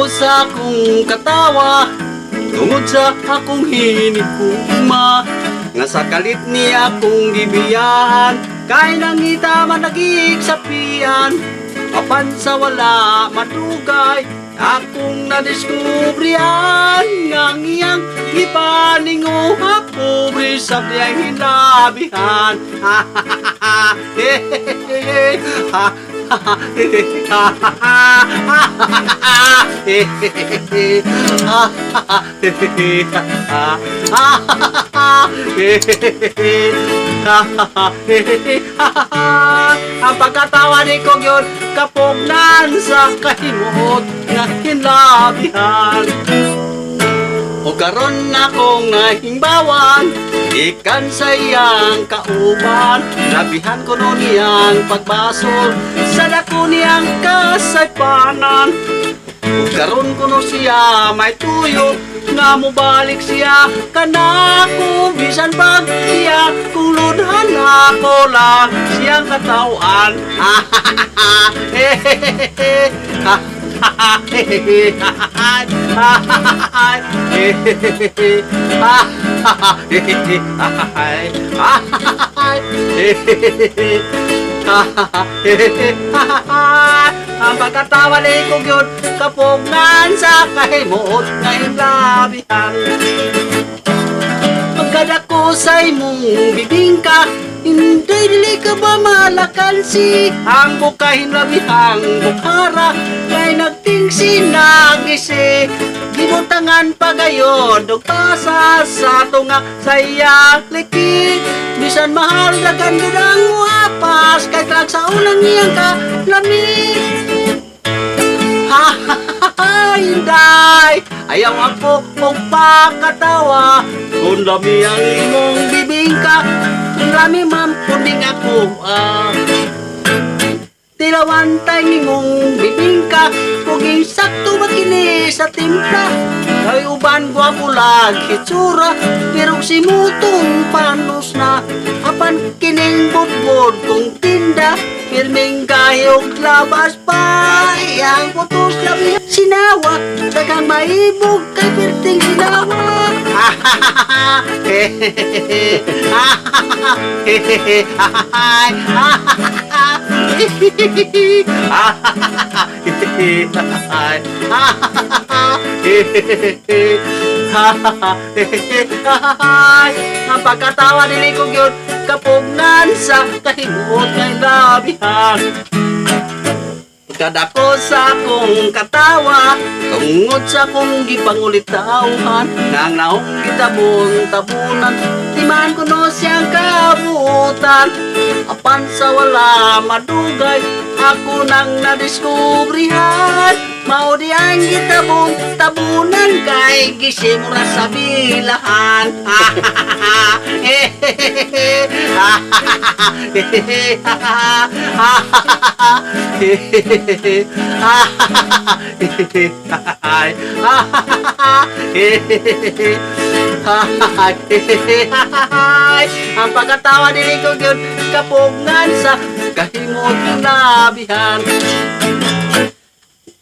sa akong katawa, tungod sa akong hinigugma, nga sa kalit ni akong gibiyahan, kay nangita man nagigsapian, apan sa wala madugay, akong nadiskubrihan, ngang iyang ipaninguha, pobre sa diyang hinabihan. Ha ha ha ha ang pagkatawa ni kong yun kapugnan sa kahimot nga hinlabihan. O karon akong nahimbawan, ikan sa iyang kauban, nabihan ko nun iyang pagbasol, sa dako niyang kasaypanan. O karon ko nun siya may tuyo, nga mubalik siya kanako, bisan pag siya kuludhan ako lang siyang katawan. Ang pagkatawa ni kong yun kapugnan sa kahimot nga hinlabihan. Pagkadako sa imong bibingka, hindi dili ka ba malakansi? Ang bukahin labihang bukhara, kay nagtingsi nagisi. Gibutangan pa gayon, dugtasa sa tunga sa iyang likid. Bisan mahal na ganda ng wapas, kay tlag sa unang iyang kalamig. Ha ha ha, hinday, ayaw ako kong pakatawa, kung dami ang imong bibingka, kung dami mampunding ako. Tilawan tayo nimong bibingka, kuging sakto ba kini sa timpla, kay uban gwapo lag hitsura, pero si mutong panos na, apan kining budbod kong tinda, pirming gayog labas pa, iyang putos labi sinawa, dagang maibog kay pirting sinawa. Ang pagkatawa ni Likog yun kapugnan sa kahimot ng labihan. Kadako sa akong katawa, tungod sa akong gipangulitauhan, nang naong gitabon tabunan, timan ko no siyang kabutan. Apan sa wala madugay, ako nang nadiskubrihan, mao di ang gitabon tabunan, kay gisimura sa bilahan. Ang pagkatawa ni Likog yun kapugnan sa kahimot ng labihan.